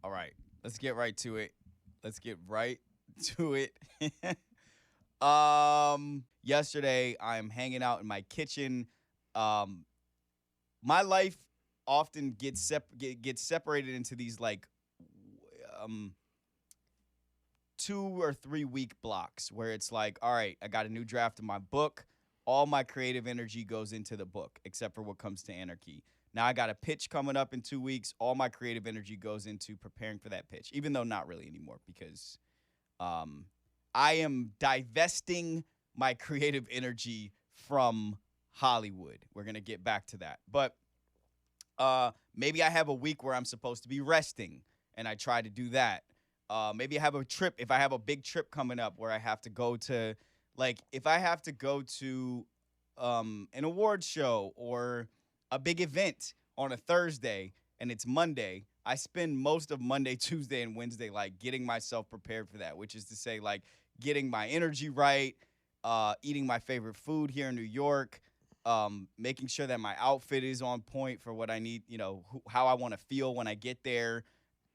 All right, let's get right to it. Let's get right to it. Yesterday I'm hanging out in my kitchen. Um, my life often gets separated into these like um 2 or 3 week blocks where it's like, all right, I got a new draft of my book. All my creative energy goes into the book, except for what comes to anarchy. Now I got a pitch coming up in 2 weeks. All my creative energy goes into preparing for that pitch, even though not really anymore because um, I am divesting my creative energy from Hollywood. We're gonna get back to that, but maybe I have a week where I'm supposed to be resting, and I try to do that. Maybe I have a trip. If I have a big trip coming up where I have to go to, like, if I have to go to an award show or a big event on a Thursday and it's Monday, I spend most of Monday, Tuesday, and Wednesday like getting myself prepared for that, which is to say, like, getting my energy right, eating my favorite food here in New York, making sure that my outfit is on point for what I need, how I want to feel when I get there.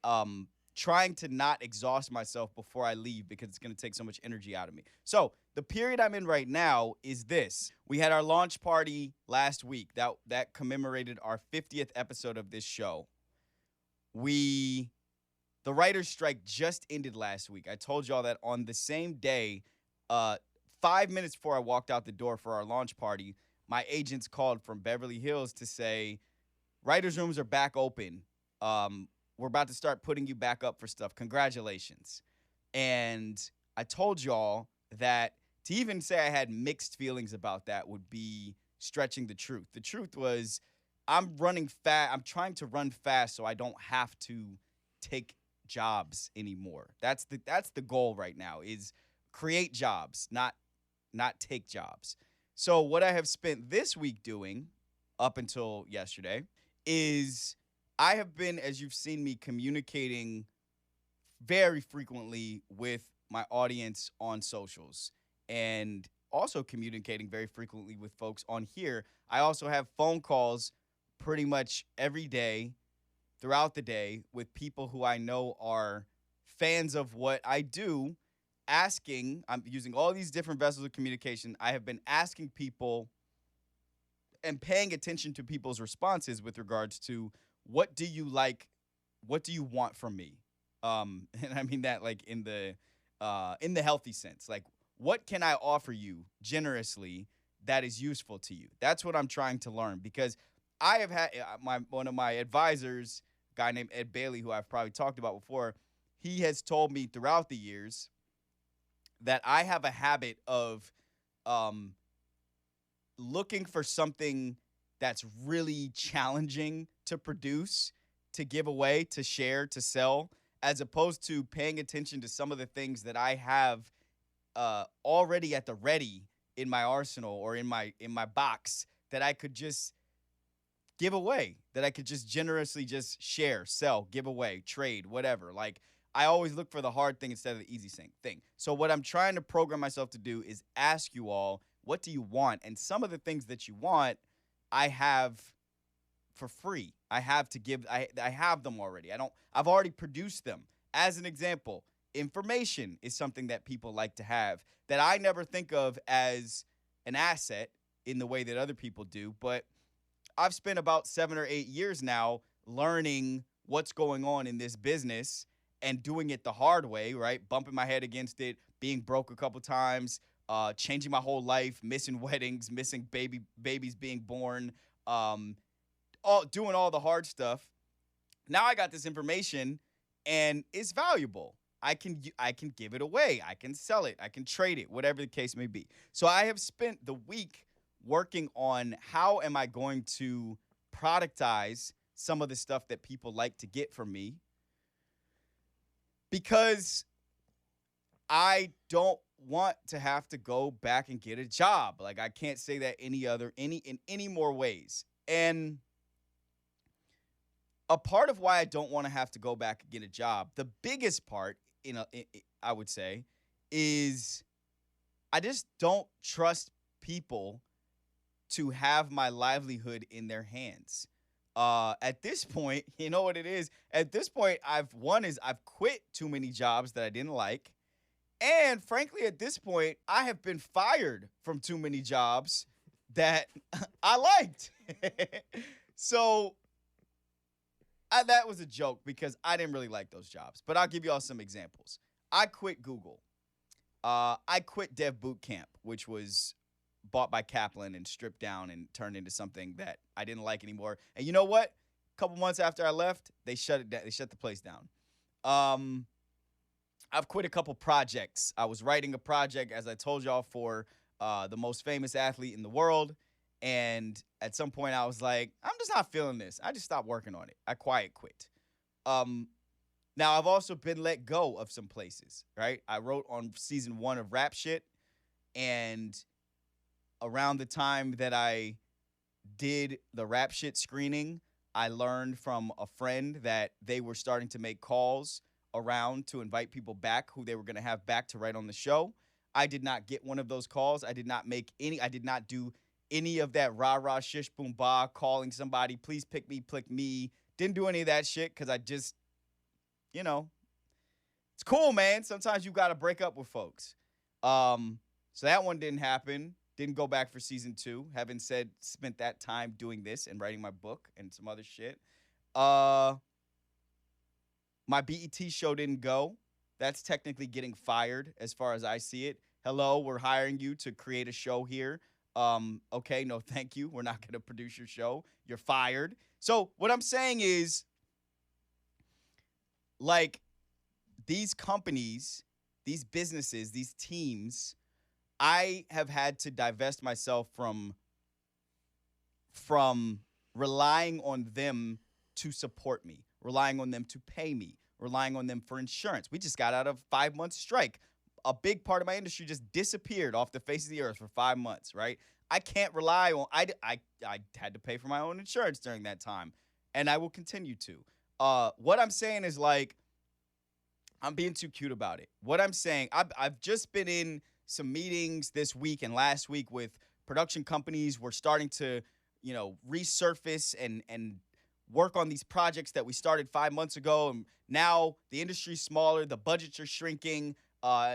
Um, Trying to not exhaust myself before I leave because it's going to take so much energy out of me. So, the period I'm in right now is this. We had our launch party last week that commemorated our 50th episode of this show. We The writer's strike just ended last week. I told y'all that on the same day, uh 5 minutes before I walked out the door for our launch party, my agents called from Beverly Hills to say writers' rooms are back open. We're about to start putting you back up for stuff. Congratulations. And I told y'all that to even say I had mixed feelings about that would be stretching the truth. The truth was I'm running fast. I'm trying to run fast so I don't have to take jobs anymore. That's the goal right now is create jobs, not take jobs. So what I have spent this week doing up until yesterday is I have been, as you've seen me, communicating very frequently with my audience on socials and also communicating very frequently with folks on here. I also have phone calls pretty much every day throughout the day with people who I know are fans of what I do, asking, I'm using all these different vessels of communication. I have been asking people and paying attention to people's responses with regards to what do you like, what do you want from me? And I mean that like in the healthy sense. Like, what can I offer you generously that is useful to you? That's what I'm trying to learn because I have had my one of my advisors, a guy named Ed Bailey, who I've probably talked about before. He has told me throughout the years that I have a habit of um, looking for something that's really challenging to produce, to give away, to share, to sell, as opposed to paying attention to some of the things that I have already at the ready in my arsenal or in my box that I could just give away, that I could just generously just share, sell, give away, trade, whatever. Like, I always look for the hard thing instead of the easy thing. So what I'm trying to program myself to do is ask you all, what do you want? And some of the things that you want, I have for free. I have to give. I have them already. I've already produced them. As an example, information is something that people like to have that I never think of as an asset in the way that other people do, but I've spent about 7 or 8 years now learning what's going on in this business and doing it the hard way, right? Bumping my head against it, being broke a couple times, changing my whole life, missing weddings, missing babies being born, um, all doing all the hard stuff. Now I got this information and it's valuable. I can give it away. I can sell it. I can trade it, whatever the case may be. So I have spent the week working on how am I going to productize some of the stuff that people like to get from me because I don't want to have to go back and get a job. Like, I can't say that in any more ways. And a part of why I don't want to have to go back and get a job, the biggest part I would say is I just don't trust people to have my livelihood in their hands. At this point, you know what it is? At this point, I've quit too many jobs that I didn't like. And frankly, at this point, I have been fired from too many jobs that I liked. So that was a joke because I didn't really like those jobs. But I'll give you all some examples. I quit Google. I quit Dev Boot Camp, which was bought by Kaplan and stripped down and turned into something that I didn't like anymore. And you know what? A couple months after I left, they shut it down. They shut the place down. I've quit a couple projects. I was writing a project, as I told y'all, for the most famous athlete in the world. And at some point, I was like, I'm just not feeling this. I just stopped working on it. I quiet quit. Now, I've also been let go of some places, right? I wrote on season 1 of Rap Shit. And around the time that I did the Rap Shit screening, I learned from a friend that they were starting to make calls around to invite people back who they were going to have back to write on the show. I did not get one of those calls. I did not do any of that rah-rah shish boom bah, calling somebody, please pick me. Didn't do any of that shit because I just, it's cool, man. Sometimes you got to break up with folks. So that one didn't happen. Didn't go back for season 2. Having spent that time doing this and writing my book and some other shit. My BET show didn't go. That's technically getting fired as far as I see it. Hello, we're hiring you to create a show here. Okay, no, thank you. We're not going to produce your show. You're fired. So what I'm saying is, like, these companies, these businesses, these teams, I have had to divest myself from relying on them to support me, relying on them to pay me, relying on them for insurance. We just got out of 5-month strike. A big part of my industry just disappeared off the face of the earth for 5 months, right? I can't rely on, I had to pay for my own insurance during that time, and I will continue to. What I'm saying is, like, I'm being too cute about it. What I'm saying, I've just been in some meetings this week and last week with production companies. We're starting to, resurface and work on these projects that we started 5 months ago. And now the industry's smaller, the budgets are shrinking.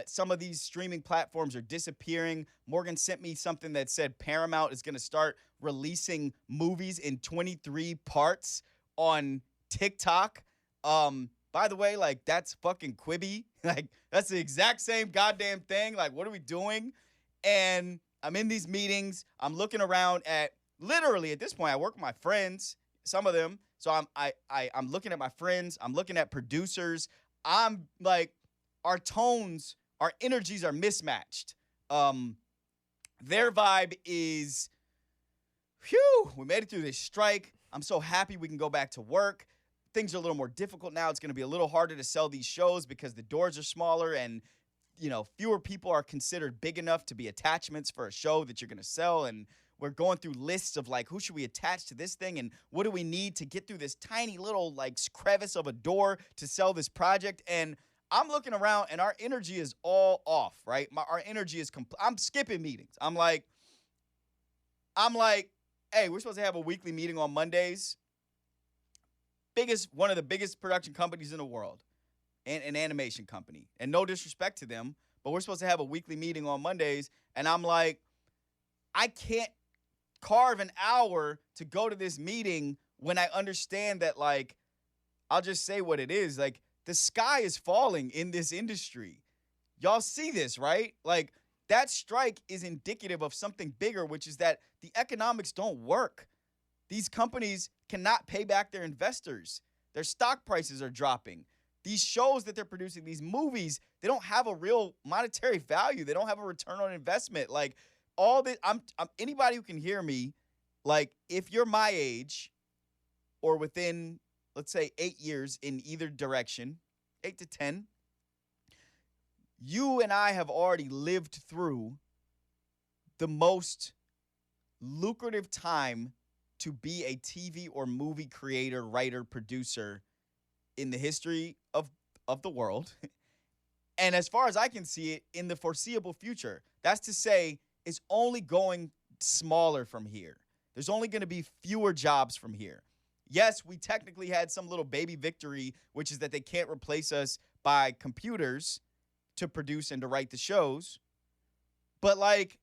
Some of these streaming platforms are disappearing. Morgan sent me something that said Paramount is going to start releasing movies in 23 parts on TikTok. By the way, like, that's fucking Quibi. Like, that's the exact same goddamn thing. Like, what are we doing? And I'm in these meetings. I'm looking around at, literally at this point, I work with my friends, some of them. So I'm looking at my friends. I'm looking at producers. I'm like, our tones, our energies are mismatched. Their vibe is, phew, we made it through this strike. I'm so happy we can go back to work. Things are a little more difficult now. It's going to be a little harder to sell these shows because the doors are smaller and, fewer people are considered big enough to be attachments for a show that you're going to sell. And we're going through lists of, like, who should we attach to this thing and what do we need to get through this tiny little, like, crevice of a door to sell this project. And I'm looking around and our energy is all off, right? Our energy is I'm skipping meetings. I'm like, hey, we're supposed to have a weekly meeting on Mondays. One of the biggest production companies in the world, and an animation company. And no disrespect to them, but we're supposed to have a weekly meeting on Mondays. And I'm like, I can't carve an hour to go to this meeting when I understand that, like, I'll just say what it is. Like, the sky is falling in this industry. Y'all see this, right? Like, that strike is indicative of something bigger, which is that the economics don't work. These companies cannot pay back their investors. Their stock prices are dropping. These shows that they're producing, these movies, they don't have a real monetary value. They don't have a return on investment. Like, all this, I'm anybody who can hear me, like, if you're my age or within, let's say, 8 years in either direction, 8 to 10, you and I have already lived through the most lucrative time to be a TV or movie creator, writer, producer in the history of the world. And as far as I can see it, in the foreseeable future. That's to say, it's only going smaller from here. There's only going to be fewer jobs from here. Yes, we technically had some little baby victory, which is that they can't replace us by computers to produce and to write the shows. But like,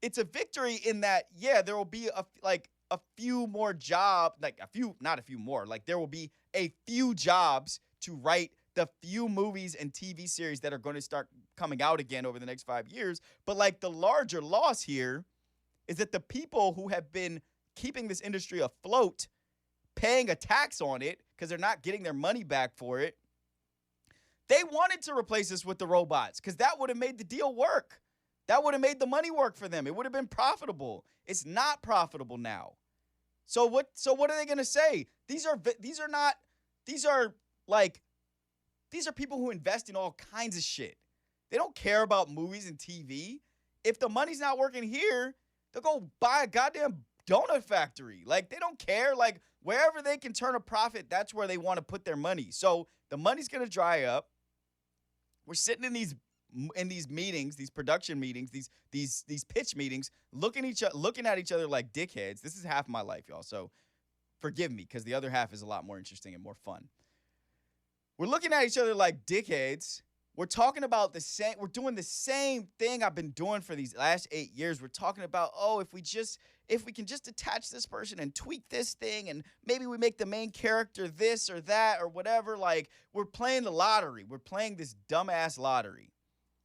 it's a victory in that, yeah, there will be a few more jobs, like a few, not a few more, like there will be a few jobs to write the few movies and TV series that are going to start coming out again over the next 5 years. But like, the larger loss here is that the people who have been keeping this industry afloat, paying a tax on it because they're not getting their money back for it, they wanted to replace us with the robots because that would have made the deal work. That would have made the money work for them. It would have been profitable. It's not profitable now. So what are they going to say? These are people who invest in all kinds of shit. They don't care about movies and TV. If the money's not working here, they'll go buy a goddamn donut factory. Like, they don't care. Like, wherever they can turn a profit, that's where they want to put their money. So the money's going to dry up. We're sitting in these meetings, these production meetings, these pitch meetings, looking at each other like dickheads. This is half my life, y'all. So forgive me, because the other half is a lot more interesting and more fun. We're looking at each other like dickheads. We're talking about we're doing the same thing I've been doing for these last 8 years. We're talking about, oh, if we can just attach this person and tweak this thing, and maybe we make the main character this or that or whatever. Like, we're playing the lottery. We're playing this dumbass lottery,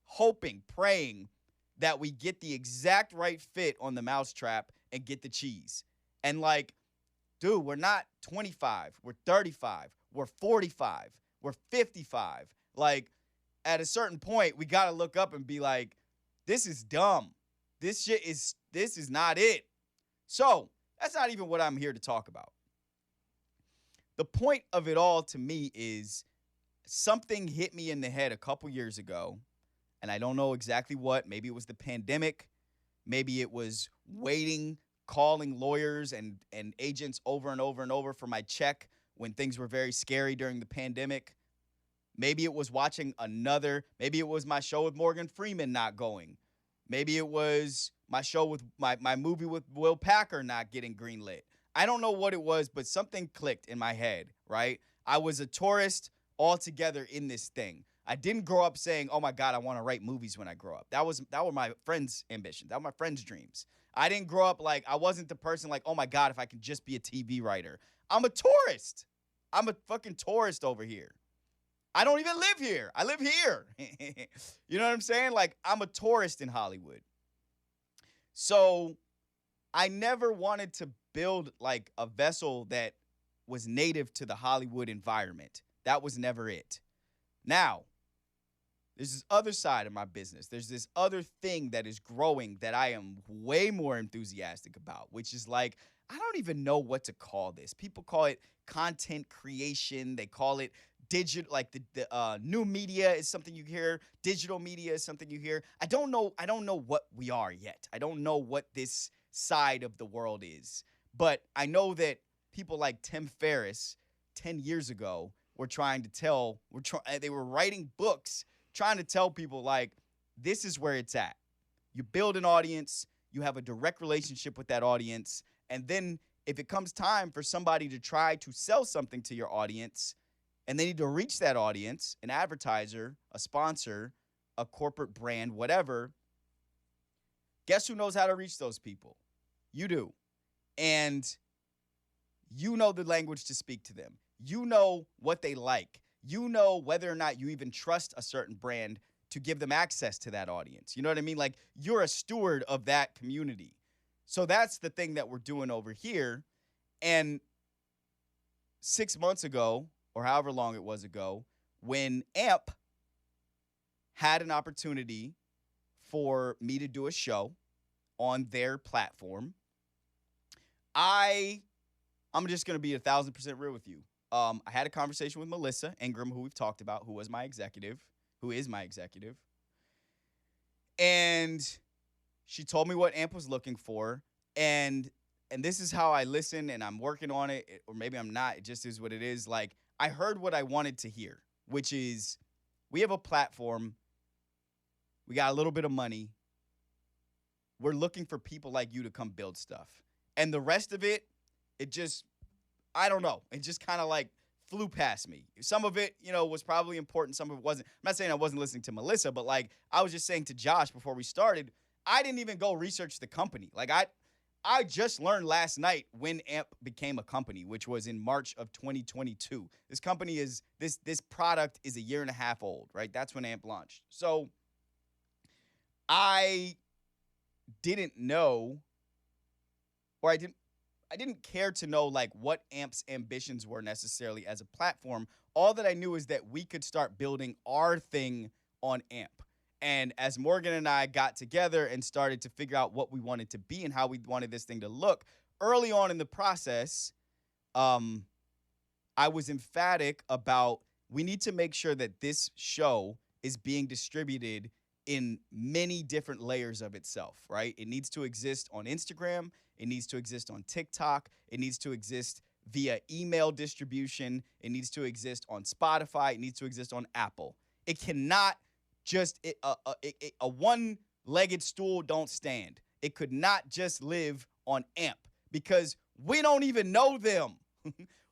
hoping, praying that we get the exact right fit on the mousetrap and get the cheese. And like, dude, we're not 25. We're 35. We're 45. We're 55. Like, at a certain point, we got to look up and be like, this is dumb. This is not it. So that's not even what I'm here to talk about. The point of it all to me is something hit me in the head a couple years ago, and I don't know exactly what. Maybe it was the pandemic. Maybe it was waiting, calling lawyers and agents over and over and over for my check when things were very scary during the pandemic. Maybe it was maybe it was my show with Morgan Freeman not going. Maybe it was my show with my movie with Will Packer not getting greenlit. I don't know what it was, but something clicked in my head, right? I was a tourist altogether in this thing. I didn't grow up saying, oh my God, I want to write movies when I grow up. That were my friends' ambitions. That were my friends' dreams. I didn't grow up like, I wasn't the person like, oh my God, if I can just be a TV writer. I'm a tourist. I'm a fucking tourist over here. I don't even live here. I live here. You know what I'm saying? Like, I'm a tourist in Hollywood. So I never wanted to build like a vessel that was native to the Hollywood environment. That was never it. Now, there's this other side of my business. There's this other thing that is growing that I am way more enthusiastic about, which is like, I don't even know what to call this. People call it content creation. They call it digital, like the new media is something you hear. Digital media is something you hear. I don't know what we are yet. I don't know what this side of the world is. But I know that people like Tim Ferriss 10 years ago were trying to they were writing books trying to tell people like, this is where it's at. You build an audience, you have a direct relationship with that audience, and then if it comes time for somebody to try to sell something to your audience, and they need to reach that audience, an advertiser, a sponsor, a corporate brand, whatever, guess who knows how to reach those people? You do. And you know the language to speak to them. You know what they like. You know whether or not you even trust a certain brand to give them access to that audience. You know what I mean? Like, you're a steward of that community. So that's the thing that we're doing over here. And 6 months ago, or however long it was ago, when AMP had an opportunity for me to do a show on their platform, I'm just going to be 1,000% real with you. I had a conversation with Melissa Ingram, who we've talked about, who is my executive. And she told me what AMP was looking for. And this is how I listen, and I'm working on it, or maybe I'm not. It just is what it is. Like, I heard what I wanted to hear, which is, we have a platform. We got a little bit of money. We're looking for people like you to come build stuff. And the rest of it, I don't know. It just kind of like flew past me. Some of it, was probably important. Some of it wasn't. I'm not saying I wasn't listening to Melissa, but like I was just saying to Josh before we started, I didn't even go research the company. Like I just learned last night when AMP became a company, which was in March of 2022. This company is this product is a year and a half old, right? That's when AMP launched. So I didn't know, or I didn't care to know like what AMP's ambitions were necessarily as a platform. All that I knew is that we could start building our thing on AMP. And as Morgan and I got together and started to figure out what we wanted to be and how we wanted this thing to look, early on in the process, I was emphatic about we need to make sure that this show is being distributed in many different layers of itself, right? It needs to exist on Instagram. It needs to exist on TikTok. It needs to exist via email distribution. It needs to exist on Spotify. It needs to exist on Apple. It cannot just a one-legged stool don't stand. It could not just live on AMP because we don't even know them.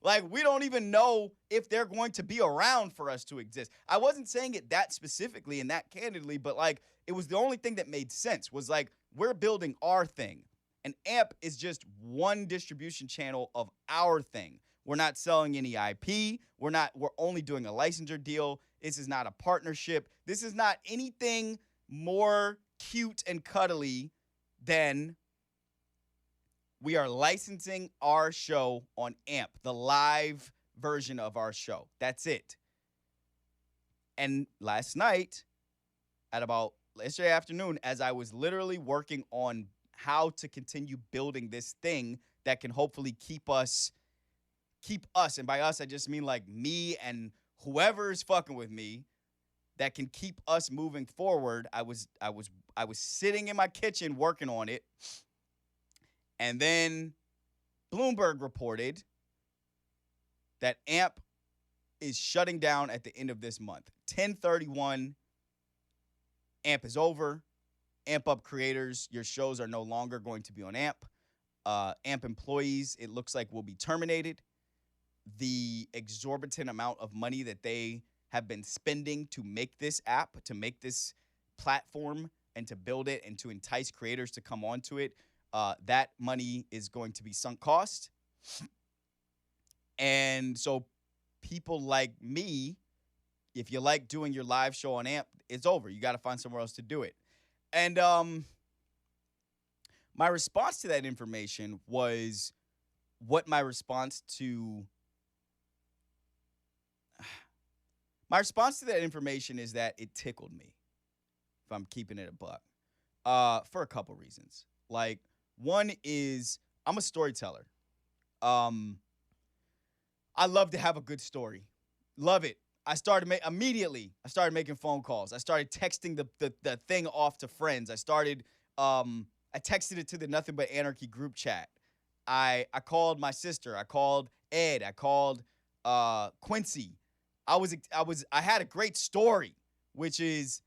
Like, we don't even know if they're going to be around for us to exist. I wasn't saying it that specifically and that candidly, but like, it was the only thing that made sense was like, we're building our thing. And AMP is just one distribution channel of our thing. We're not selling any IP. We're only doing a licensure deal. This is not a partnership. This is not anything more cute and cuddly than we are licensing our show on AMP, the live version of our show. That's it. And last night, yesterday afternoon, as I was literally working on how to continue building this thing that can hopefully keep us, and by us, I just mean like me and whoever is fucking with me, that can keep us moving forward. I was sitting in my kitchen working on it. And then Bloomberg reported that AMP is shutting down at the end of this month. 10/31, AMP is over. AMP Up creators, your shows are no longer going to be on AMP. AMP employees, it looks like, will be terminated. The exorbitant amount of money that they have been spending to make this app, to make this platform, and to build it and to entice creators to come onto it, that money is going to be sunk cost. And so people like me, if you like doing your live show on AMP, it's over. You got to find somewhere else to do it. And my response to that information was what my response to that information is, that it tickled me, if I'm keeping it a buck, for a couple reasons. Like, one is I'm a storyteller. I love to have a good story. Love it. I started making phone calls. I started texting the thing off to friends. I texted it to the Nothing But Anarchy group chat. I called my sister. I called Ed. I called Quincy. I had a great story, which is,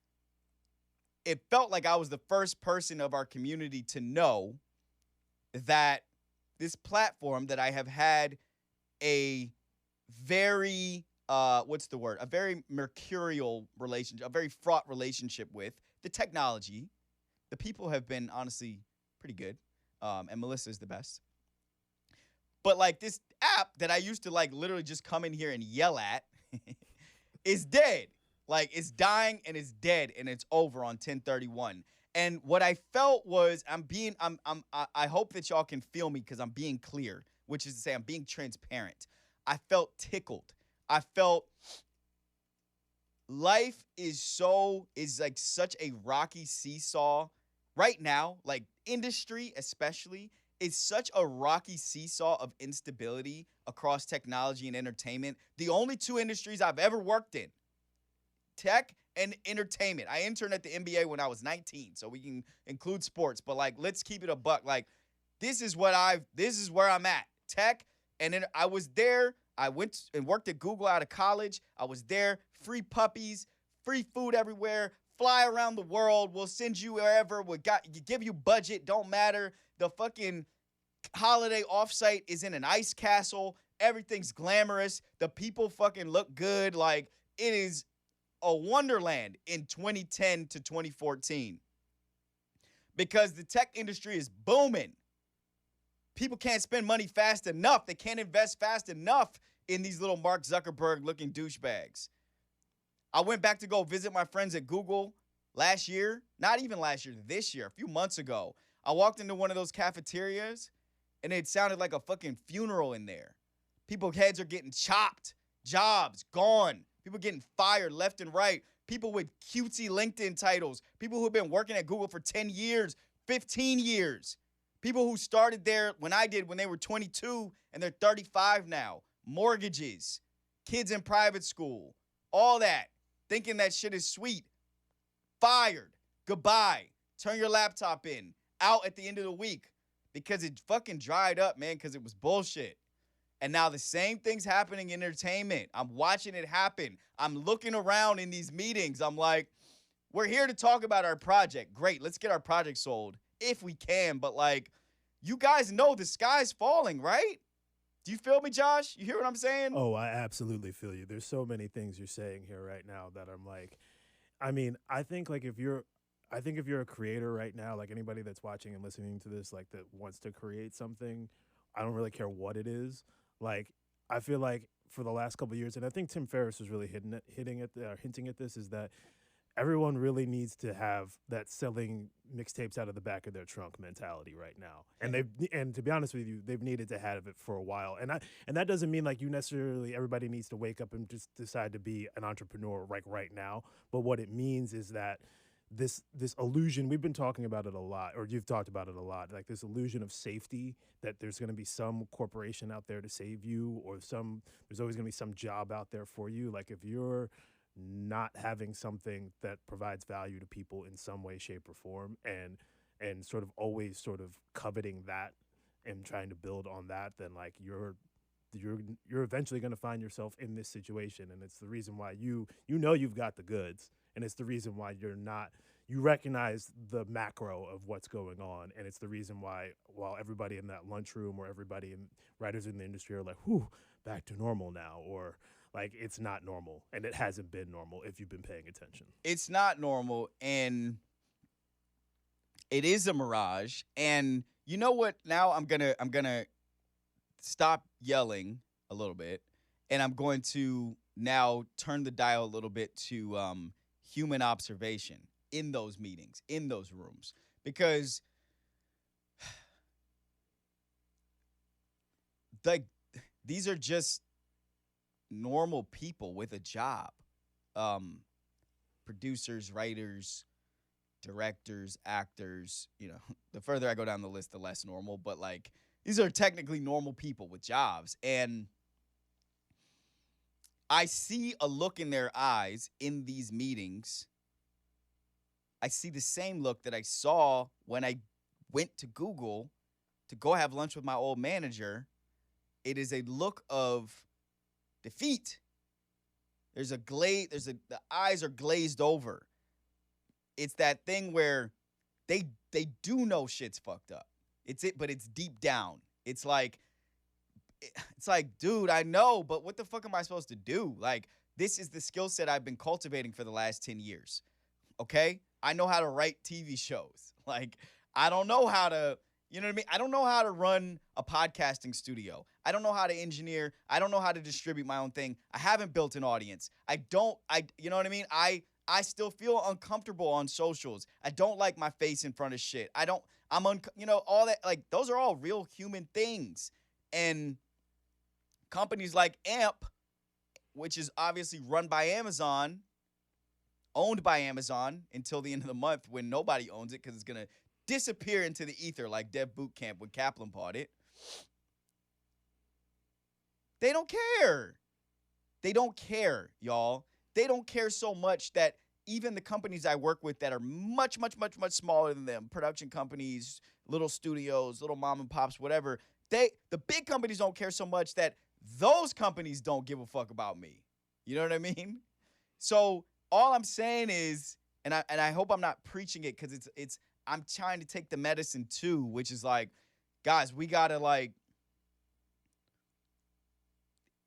it felt like I was the first person of our community to know that this platform that I have had a very, a very mercurial relationship, a very fraught relationship with the technology. The people have been honestly pretty good. And Melissa's the best. But like, this app that I used to like literally just come in here and yell at is dead. Like, it's dying and it's dead and it's over on 10/31. And what I felt was I hope that y'all can feel me because I'm being clear, which is to say I'm being transparent. I felt tickled. I felt life is like such a rocky seesaw right now. Like, industry especially is such a rocky seesaw of instability across technology and entertainment. The only two industries I've ever worked in, tech and entertainment. I interned at the NBA when I was 19, so we can include sports, but like, let's keep it a buck. Like, this is where I'm at. Tech, and then I was there. I went and worked at Google out of college. I was there. Free puppies, free food everywhere. Fly around the world. We'll send you wherever. Give you budget. Don't matter. The fucking holiday offsite is in an ice castle. Everything's glamorous. The people fucking look good. Like, it is a wonderland in 2010 to 2014 because the tech industry is booming. People can't spend money fast enough. They can't invest fast enough in these little Mark Zuckerberg looking douchebags. I went back to go visit my friends at Google last year. Not even last year, this year, a few months ago. I walked into one of those cafeterias and it sounded like a fucking funeral in there. People's heads are getting chopped, jobs gone, people getting fired left and right, people with cutesy LinkedIn titles, people who have been working at Google for 10 years, 15 years, people who started there when I did when they were 22 and they're 35 now, mortgages, kids in private school, all that, thinking that shit is sweet, fired, goodbye, turn your laptop in, out at the end of the week because it fucking dried up, man, because it was bullshit. And now the same thing's happening in entertainment. I'm watching it happen. I'm looking around in these meetings. I'm like, we're here to talk about our project. Great, let's get our project sold if we can. But, like, you guys know the sky's falling, right? Do you feel me, Josh? You hear what I'm saying? Oh, I absolutely feel you. There's so many things you're saying here right now that I'm like, I mean, I think if you're a creator right now, like anybody that's watching and listening to this, like that wants to create something, I don't really care what it is. Like, I feel like for the last couple of years, and I think Tim Ferriss was really hinting at this, is that everyone really needs to have that selling mixtapes out of the back of their trunk mentality right now. And to be honest with you, they've needed to have it for a while. And that doesn't mean like you necessarily everybody needs to wake up and just decide to be an entrepreneur like right now. But what it means is that this illusion, we've been talking about it a lot, or you've talked about it a lot, like this illusion of safety, that there's going to be some corporation out there to save you, or there's always going to be some job out there for you. Like if you're not having something that provides value to people in some way, shape, or form, and sort of always sort of coveting that and trying to build on that, then like you're eventually going to find yourself in this situation. And it's the reason why you've got the goods, and it's the reason why you recognize the macro of what's going on. And it's the reason why, while everybody in that lunchroom or everybody in writers in the industry are like, whew, back to normal now, or like it's not normal, and it hasn't been normal if you've been paying attention. It's not normal, and it is a mirage. And you know what? Now I'm gonna stop yelling a little bit, and I'm going to now turn the dial a little bit to human observation in those meetings, in those rooms, because like these are just normal people with a job. Producers, writers, directors, actors, the further I go down the list, the less normal, but like these are technically normal people with jobs. And I see a look in their eyes in these meetings. I see the same look that I saw when I went to Google to go have lunch with my old manager. It is a look of defeat. The eyes are glazed over. It's that thing where they do know shit's fucked up. But it's deep down. It's like, dude, I know, but what the fuck am I supposed to do? Like, this is the skill set I've been cultivating for the last 10 years. Okay? I know how to write TV shows. Like, I don't know how to, you know what I mean? I don't know how to run a podcasting studio. I don't know how to engineer. I don't know how to distribute my own thing. I haven't built an audience. You know what I mean? I still feel uncomfortable on socials. I don't like my face in front of shit. All that, like, those are all real human things. And companies like AMP, which is obviously run by Amazon, owned by Amazon until the end of the month when nobody owns it because it's going to disappear into the ether like Dev Boot Camp when Kaplan bought it. They don't care. They don't care, y'all. They don't care so much that even the companies I work with that are much, much, much, much smaller than them, production companies, little studios, little mom and pops, whatever, the big companies don't care so much that those companies don't give a fuck about me. You know what I mean? So all I'm saying is, and I hope I'm not preaching it because I'm trying to take the medicine too, which is like, guys, we gotta like,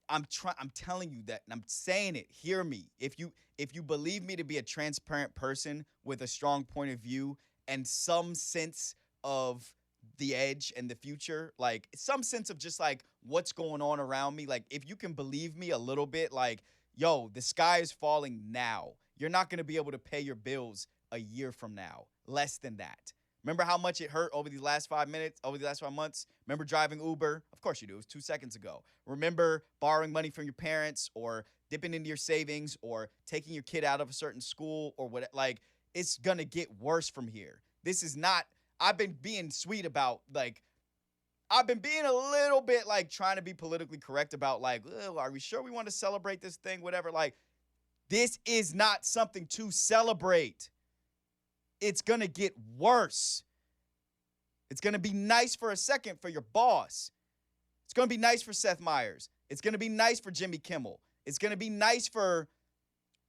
I'm telling you that, and I'm saying it. Hear me. If you believe me to be a transparent person with a strong point of view and some sense of the edge and the future, like some sense of just like what's going on around me, like if you can believe me a little bit, like, yo, the sky is falling now. You're not going to be able to pay your bills a year from now. Less than that. Remember how much it hurt over these last 5 minutes, over the last 5 months? Remember driving Uber? Of course you do. It was 2 seconds ago. Remember borrowing money from your parents or dipping into your savings or taking your kid out of a certain school or what? Like, it's going to get worse from here. This is not, I've been being sweet about, like, I've been being a little bit like trying to be politically correct about like, are we sure we want to celebrate this thing? Whatever. Like, this is not something to celebrate. It's going to get worse. It's going to be nice for a second for your boss. It's going to be nice for Seth Meyers. It's going to be nice for Jimmy Kimmel. It's going to be nice for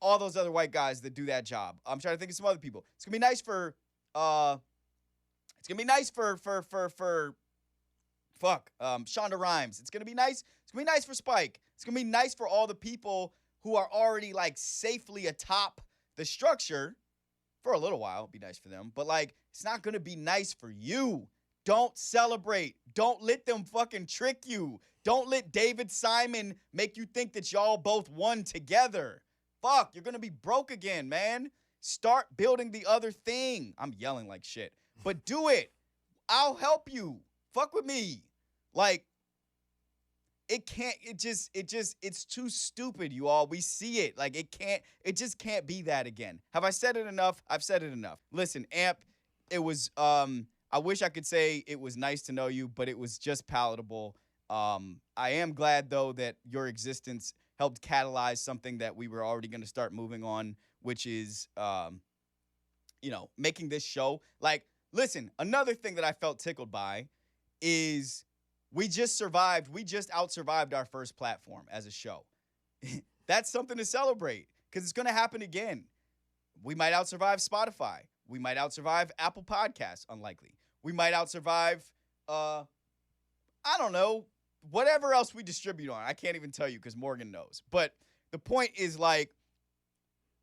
all those other white guys that do that job. I'm trying to think of some other people. It's going to be nice for Shonda Rhimes. It's going to be nice. It's going to be nice for Spike. It's going to be nice for all the people who are already like safely atop the structure. For a little while, it'd be nice for them. But, like, it's not going to be nice for you. Don't celebrate. Don't let them fucking trick you. Don't let David Simon make you think that y'all both won together. Fuck, you're going to be broke again, man. Start building the other thing. I'm yelling like shit. But do it. I'll help you. Fuck with me. Like, it's too stupid, you all. We see it. Like, it just can't be that again. Have I said it enough? I've said it enough. Listen, Amp, it was, I wish I could say it was nice to know you, but it was just palatable. I am glad, though, that your existence helped catalyze something that we were already going to start moving on, which is, making this show. Like, listen, another thing that I felt tickled by is we just out-survived our first platform as a show. That's something to celebrate because it's going to happen again. We might out-survive Spotify. We might out-survive Apple Podcasts, unlikely. We might out-survive, I don't know, whatever else we distribute on. I can't even tell you because Morgan knows. But the point is, like,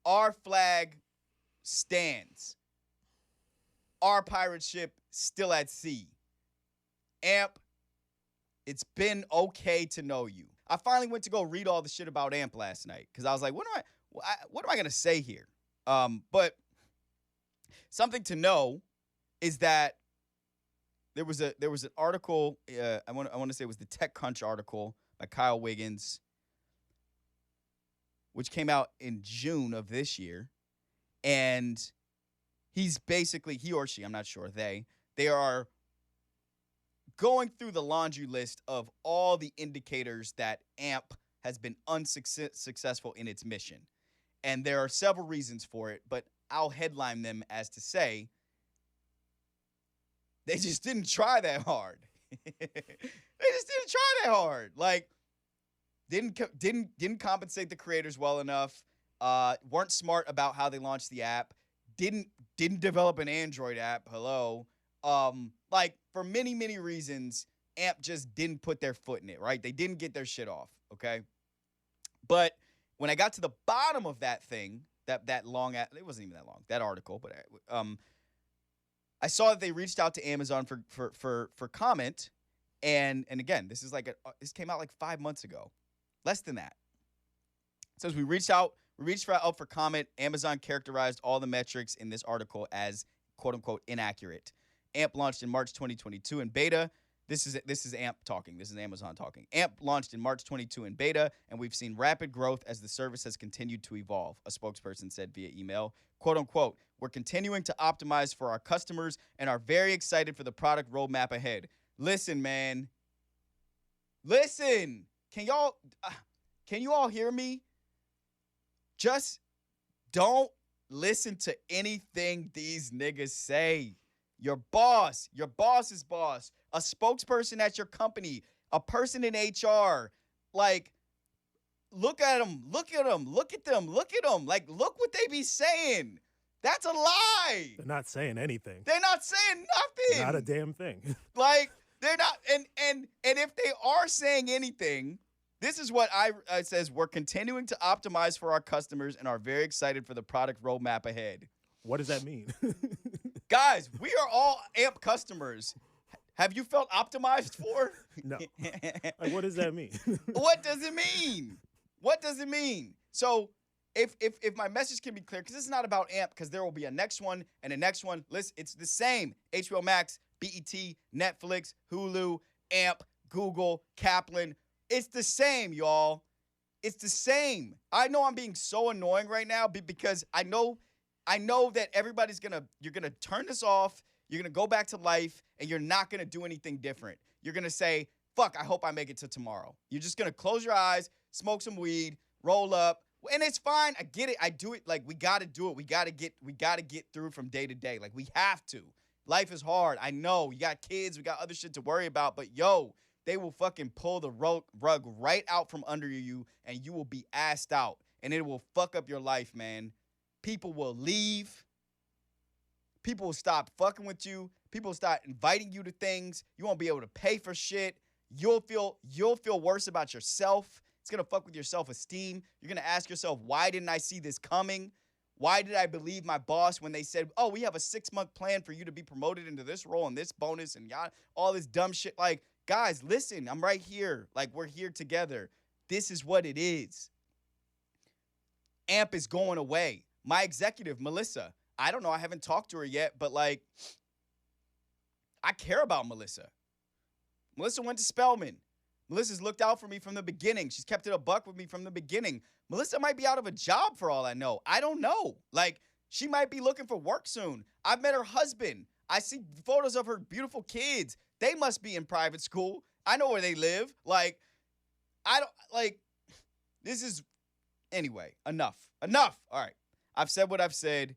our flag stands. Our pirate ship still at sea. Amp, it's been okay to know you. I finally went to go read all the shit about Amp last night because I was like, what am I going to say here? But something to know is that there was an article, I want to say it was the TechCrunch article by Kyle Wiggins, which came out in June of this year. And he's basically, he or she, I'm not sure, they are going through the laundry list of all the indicators that AMP has been unsuccessful in its mission. And there are several reasons for it, but I'll headline them as to say they just didn't try that hard. Like, didn't compensate the creators well enough, weren't smart about how they launched the app, didn't develop an Android app, hello. Like, for many, many reasons, AMP just didn't put their foot in it, right? They didn't get their shit off, okay? But when I got to the bottom of that thing, that long, it wasn't even that long, that article, but I saw that they reached out to Amazon for comment, and again, this came out like 5 months ago, less than that. It says we reached out for comment. Amazon characterized all the metrics in this article as quote unquote inaccurate. AMP launched in March 2022 in beta. This is AMP talking. This is Amazon talking. AMP launched in March 22 in beta, and we've seen rapid growth as the service has continued to evolve, a spokesperson said via email. Quote unquote, we're continuing to optimize for our customers and are very excited for the product roadmap ahead. Listen, man. Listen. Can you all hear me? Just don't listen to anything these niggas say. Your boss's boss, a spokesperson at your company, a person in HR, like, look at them. Like, look what they be saying. That's a lie. They're not saying anything. They're not saying nothing. Not a damn thing. Like, they're not, and if they are saying anything, This is what it says. We're continuing to optimize for our customers and are very excited for the product roadmap ahead. What does that mean? Guys, we are all AMP customers. Have you felt optimized for? No. Like, what does that mean? What does it mean? What does it mean? So if my message can be clear, because it's not about AMP, because there will be a next one and a next one. Listen, it's the same. HBO Max, BET, Netflix, Hulu, AMP, Google, Kaplan. It's the same, y'all. It's the same. I know I'm being so annoying right now because I know that you're gonna turn this off. You're going to go back to life, and you're not going to do anything different. You're going to say, fuck, I hope I make it to tomorrow. You're just going to close your eyes, smoke some weed, roll up, and it's fine. I get it. I do it. Like, we got to do it. We got to get through from day to day. Like, we have to. Life is hard. I know. You got kids. We got other shit to worry about. But, yo, they will fucking pull the rug right out from under you, and you will be assed out. And it will fuck up your life, man. People will leave. People will stop fucking with you. People will start inviting you to things. You won't be able to pay for shit. You'll feel worse about yourself. It's going to fuck with your self-esteem. You're going to ask yourself, why didn't I see this coming? Why did I believe my boss when they said, oh, we have a 6-month plan for you to be promoted into this role and this bonus and all this dumb shit? Like, guys, listen, I'm right here. Like, we're here together. This is what it is. AMP is going away. My executive, Melissa, I don't know. I haven't talked to her yet, but, like, I care about Melissa. Melissa went to Spelman. Melissa's looked out for me from the beginning. She's kept it a buck with me from the beginning. Melissa might be out of a job for all I know. I don't know. Like, she might be looking for work soon. I've met her husband. I see photos of her beautiful kids. They must be in private school. I know where they live. Like, this is, anyway, enough. All right. I've said what I've said.